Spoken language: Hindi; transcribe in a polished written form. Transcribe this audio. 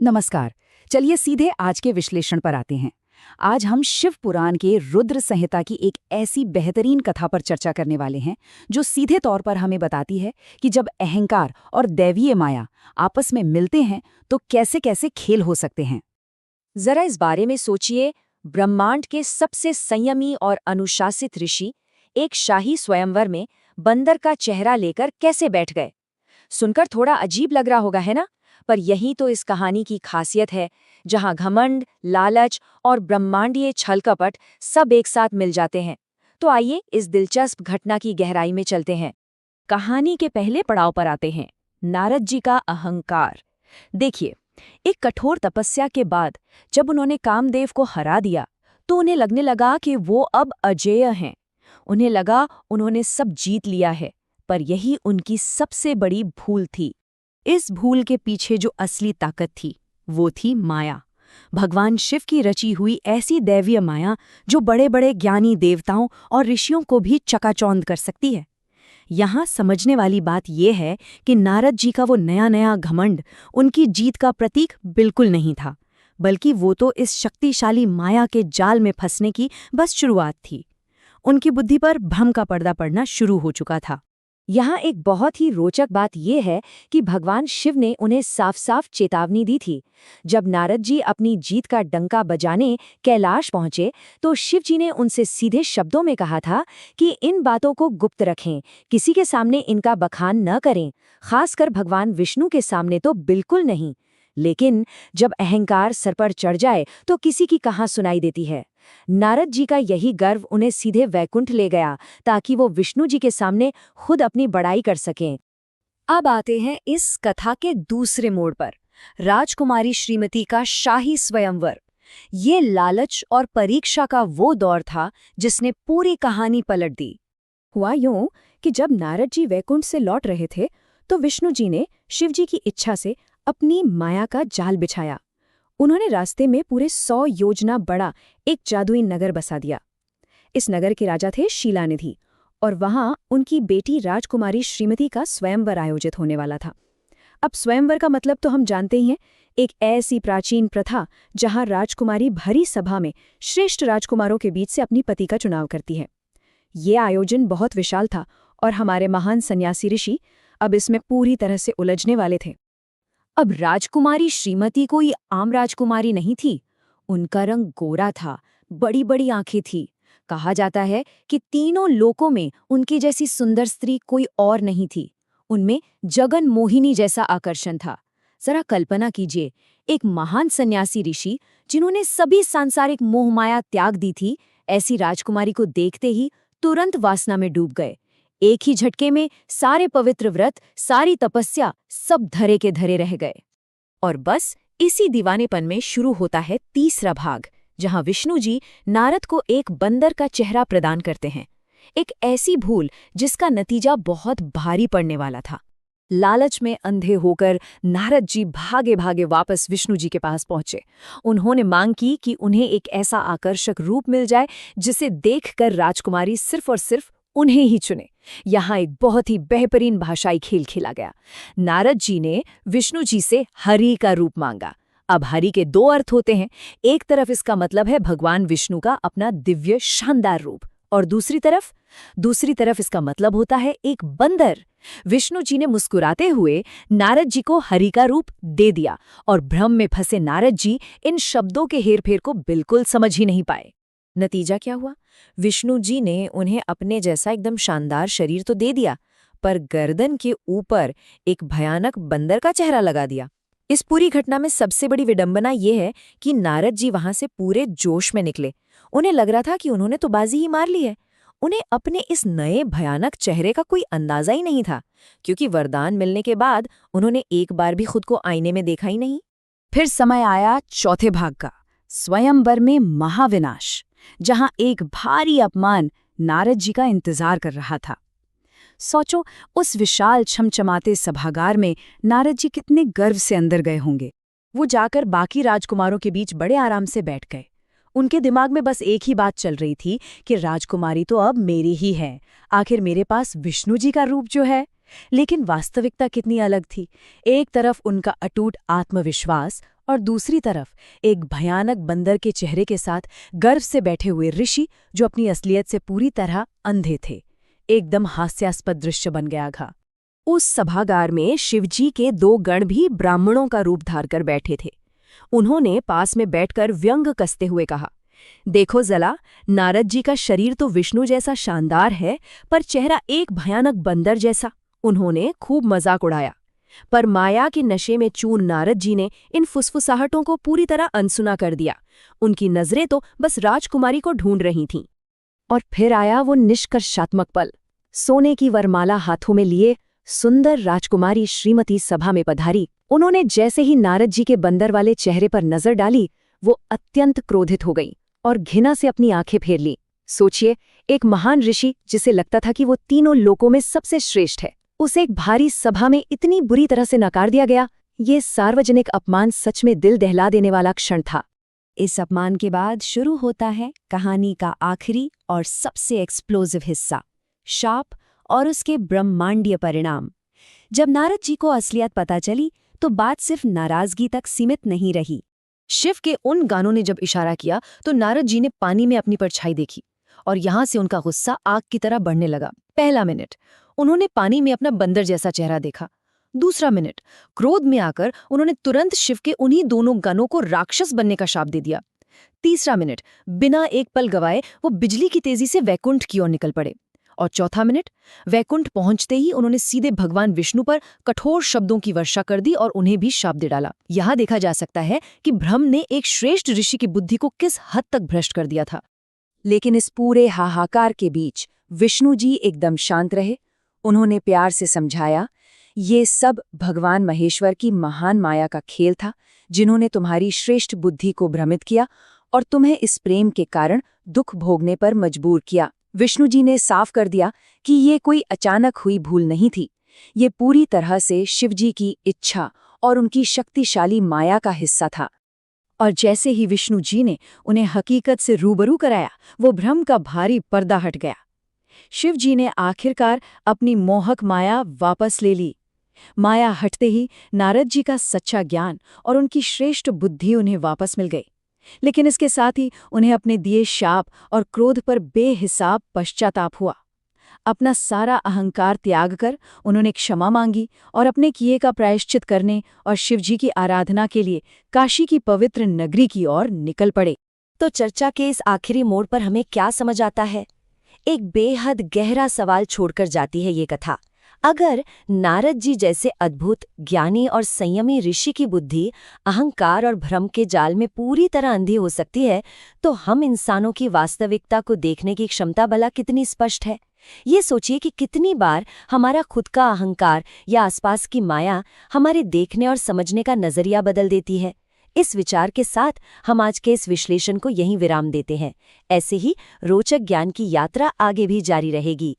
नमस्कार। चलिए सीधे आज के विश्लेषण पर आते हैं। आज हम शिव पुराण के रुद्र संहिता की एक ऐसी बेहतरीन कथा पर चर्चा करने वाले हैं जो सीधे तौर पर हमें बताती है कि जब अहंकार और दैवीय माया आपस में मिलते हैं तो कैसे कैसे खेल हो सकते हैं। जरा इस बारे में सोचिए। ब्रह्मांड के सबसे संयमी और अनुशासित ऋषि एक शाही स्वयंवर में बंदर का चेहरा लेकर कैसे बैठ गए। सुनकर थोड़ा अजीब लग रहा होगा, है ना? पर यही तो इस कहानी की खासियत है, जहां घमंड, लालच और ब्रह्मांडीय छल कपट सब एक साथ मिल जाते हैं। तो आइए इस दिलचस्प घटना की गहराई में चलते हैं। कहानी के पहले पड़ाव पर आते हैं, नारद जी का अहंकार। देखिए, एक कठोर तपस्या के बाद जब उन्होंने कामदेव को हरा दिया तो उन्हें लगने लगा कि वो अब अजेय हैं। उन्हें लगा उन्होंने सब जीत लिया है, पर यही उनकी सबसे बड़ी भूल थी। इस भूल के पीछे जो असली ताकत थी वो थी माया, भगवान शिव की रची हुई ऐसी दैवीय माया जो बड़े बड़े ज्ञानी देवताओं और ऋषियों को भी चकाचौंध कर सकती है। यहाँ समझने वाली बात यह है कि नारद जी का वो नया नया घमंड उनकी जीत का प्रतीक बिल्कुल नहीं था, बल्कि वो तो इस शक्तिशाली माया के जाल में फंसने की बस शुरुआत थी। उनकी बुद्धि पर भ्रम का पर्दा पड़ना शुरू हो चुका था। यहाँ एक बहुत ही रोचक बात यह है कि भगवान शिव ने उन्हें साफ साफ चेतावनी दी थी। जब नारद जी अपनी जीत का डंका बजाने कैलाश पहुंचे तो शिव जी ने उनसे सीधे शब्दों में कहा था कि इन बातों को गुप्त रखें, किसी के सामने इनका बखान न करें, खासकर भगवान विष्णु के सामने तो बिल्कुल नहीं। लेकिन जब अहंकार सर पर चढ़ जाए तो किसी की कहाँ सुनाई देती है। नारद जी का यही गर्व उन्हें सीधे वैकुंठ ले गया ताकि वो विष्णु जी के सामने खुद अपनी बड़ाई कर सकें। अब आते हैं इस कथा के दूसरे मोड़ पर, राजकुमारी श्रीमती का शाही स्वयंवर। ये लालच और परीक्षा का वो दौर था जिसने पूरी कहानी पलट दी। हुआ यूं कि जब नारद जी वैकुंठ से लौट रहे थे तो विष्णु जी ने शिव जी की इच्छा से अपनी माया का जाल बिछाया। उन्होंने रास्ते में पूरे 100 योजना बड़ा एक जादुई नगर बसा दिया। इस नगर के राजा थे शीलानिधि और वहां उनकी बेटी राजकुमारी श्रीमती का स्वयंवर आयोजित होने वाला था। अब स्वयंवर का मतलब तो हम जानते ही हैं, एक ऐसी प्राचीन प्रथा जहां राजकुमारी भरी सभा में श्रेष्ठ राजकुमारों के बीच से अपनी पति का चुनाव करती है। ये आयोजन बहुत विशाल था और हमारे महान सन्यासी ऋषि अब इसमें पूरी तरह से उलझने वाले थे। अब राजकुमारी श्रीमती कोई आम राजकुमारी नहीं थी। उनका रंग गोरा था, बड़ी बड़ी आंखें थी। कहा जाता है कि तीनों लोकों में उनकी जैसी सुंदर स्त्री कोई और नहीं थी। उनमें जगन मोहिनी जैसा आकर्षण था। जरा कल्पना कीजिए, एक महान सन्यासी ऋषि जिन्होंने सभी सांसारिक मोहमाया त्याग दी थी, ऐसी राजकुमारी को देखते ही तुरंत वासना में डूब गए। एक ही झटके में सारे पवित्र व्रत, सारी तपस्या सब धरे के धरे रह गए। और बस इसी दीवानेपन में शुरू होता है तीसरा भाग, जहां विष्णु जी नारद को एक बंदर का चेहरा प्रदान करते हैं। एक ऐसी भूल जिसका नतीजा बहुत भारी पड़ने वाला था। लालच में अंधे होकर नारद जी भागे भागे वापस विष्णु जी के पास पहुंचे। उन्होंने मांग की कि उन्हें एक ऐसा आकर्षक रूप मिल जाए जिसे देखकर राजकुमारी सिर्फ और सिर्फ उन्हें ही चुने। यहाँ एक बहुत ही बेहतरीन भाषाई खेल खेला गया। नारद जी ने विष्णु जी से हरि का रूप मांगा। अब हरि के दो अर्थ होते हैं। एक तरफ इसका मतलब है भगवान विष्णु का अपना दिव्य शानदार रूप, और दूसरी तरफ इसका मतलब होता है एक बंदर। विष्णु जी ने मुस्कुराते हुए नारद जी को हरि का रूप दे दिया और भ्रम में फंसे नारद जी इन शब्दों के हेरफेर को बिल्कुल समझ ही नहीं पाए। नतीजा क्या हुआ? विष्णु जी ने उन्हें अपने जैसा एकदम शानदार शरीर तो दे दिया, पर गर्दन के ऊपर एक भयानक बंदर का चेहरा लगा दिया। इस पूरी घटना में सबसे बड़ी विडंबना यह है कि नारद जी वहां से पूरे जोश में निकले। उन्हें लग रहा था कि उन्होंने तो बाजी ही मार ली है। उन्हें अपने इस नए भयानक चेहरे का कोई अंदाजा ही नहीं था, क्योंकि वरदान मिलने के बाद उन्होंने एक बार भी खुद को आईने में देखा ही नहीं। फिर समय आया चौथे भाग का, स्वयंवर में महाविनाश, जहां एक भारी अपमान नारद जी का इंतजार कर रहा था। सोचो, उस विशाल छमछमाते सभागार में नारद जी कितने गर्व से अंदर गए होंगे। वो जाकर बाकी राजकुमारों के बीच बड़े आराम से बैठ गए। उनके दिमाग में बस एक ही बात चल रही थी कि राजकुमारी तो अब मेरी ही है, आखिर मेरे पास विष्णु जी का रूप जो है। लेकिन वास्तविकता कितनी अलग थी। एक तरफ उनका अटूट आत्मविश्वास और दूसरी तरफ एक भयानक बंदर के चेहरे के साथ गर्व से बैठे हुए ऋषि जो अपनी असलियत से पूरी तरह अंधे थे। एकदम हास्यास्पद दृश्य बन गया था। उस सभागार में शिवजी के 2 गण भी ब्राह्मणों का रूप धारकर बैठे थे। उन्होंने पास में बैठकर व्यंग कसते हुए कहा, देखो जला, नारद जी का शरीर तो विष्णु जैसा शानदार है, पर चेहरा एक भयानक बंदर जैसा। उन्होंने खूब मजाक उड़ाया, पर माया के नशे में चूर नारद जी ने इन फुसफुसाहटों को पूरी तरह अनसुना कर दिया। उनकी नजरें तो बस राजकुमारी को ढूंढ रही थीं। और फिर आया वो निष्कर्षात्मक पल। सोने की वरमाला हाथों में लिए सुंदर राजकुमारी श्रीमती सभा में पधारी। उन्होंने जैसे ही नारद जी के बंदर वाले चेहरे पर नजर डाली, वो अत्यंत क्रोधित हो गई और घृणा से अपनी आंखें फेर ली। सोचिए, एक महान ऋषि जिसे लगता था कि वो तीनों लोकों में सबसे श्रेष्ठ है, उसे एक भारी सभा में इतनी बुरी तरह से नकार दिया गया। ये सार्वजनिक अपमान सच में दिल दहला देने वाला क्षण था। इस अपमान के बाद शुरू होता है कहानी का आखिरी और सबसे एक्सप्लोसिव हिस्सा, शाप और उसके ब्रह्मांडीय परिणाम। जब नारद जी को असलियत पता चली तो बात सिर्फ नाराजगी तक सीमित नहीं रही। शिव के उन गानों ने जब इशारा किया तो नारद जी ने पानी में अपनी परछाई देखी और यहां से उनका गुस्सा आग की तरह बढ़ने लगा। पहला मिनट, उन्होंने पानी में अपना बंदर जैसा चेहरा देखा। दूसरा मिनट, क्रोध में आकर उन्होंने तुरंत शिव के उन्हीं दोनों गणों को राक्षस बनने का शाप दे दिया। तीसरा मिनट, बिना एक पल गवाए वो बिजली की तेजी से वैकुंठ की ओर निकल पड़े। और चौथा मिनट, वैकुंठ पहुंचते ही उन्होंने सीधे भगवान विष्णु पर कठोर शब्दों की वर्षा कर दी और उन्हें भी शाप दे डाला। यहां देखा जा सकता है कि ब्रह्म ने एक श्रेष्ठ ऋषि की बुद्धि को किस हद तक भ्रष्ट कर दिया था। लेकिन इस पूरे हाहाकार के बीच विष्णु जी एकदम शांत रहे। उन्होंने प्यार से समझाया, ये सब भगवान महेश्वर की महान माया का खेल था, जिन्होंने तुम्हारी श्रेष्ठ बुद्धि को भ्रमित किया और तुम्हें इस प्रेम के कारण दुख भोगने पर मजबूर किया। विष्णु जी ने साफ कर दिया कि ये कोई अचानक हुई भूल नहीं थी, ये पूरी तरह से शिवजी की इच्छा और उनकी शक्तिशाली माया का हिस्सा था। और जैसे ही विष्णु जी ने उन्हें हकीकत से रूबरू कराया, वो भ्रम का भारी पर्दा हट गया। शिव जी ने आखिरकार अपनी मोहक माया वापस ले ली। माया हटते ही नारद जी का सच्चा ज्ञान और उनकी श्रेष्ठ बुद्धि उन्हें वापस मिल गई। लेकिन इसके साथ ही उन्हें अपने दिए शाप और क्रोध पर बेहिसाब पश्चाताप हुआ। अपना सारा अहंकार त्याग कर उन्होंने क्षमा मांगी और अपने किए का प्रायश्चित करने और शिवजी की आराधना के लिए काशी की पवित्र नगरी की ओर निकल पड़े। तो चर्चा के इस आखिरी मोड़ पर हमें क्या समझ आता है? एक बेहद गहरा सवाल छोड़कर जाती है ये कथा। अगर नारद जी जैसे अद्भुत, ज्ञानी और संयमी ऋषि की बुद्धि अहंकार और भ्रम के जाल में पूरी तरह अंधी हो सकती है, तो हम इंसानों की वास्तविकता को देखने की क्षमता भला कितनी स्पष्ट है। ये सोचिए कि कितनी बार हमारा खुद का अहंकार या आसपास की माया हमारे देखने और समझने का नजरिया बदल देती है। इस विचार के साथ हम आज के इस विश्लेषण को यहीं विराम देते हैं। ऐसे ही रोचक ज्ञान की यात्रा आगे भी जारी रहेगी।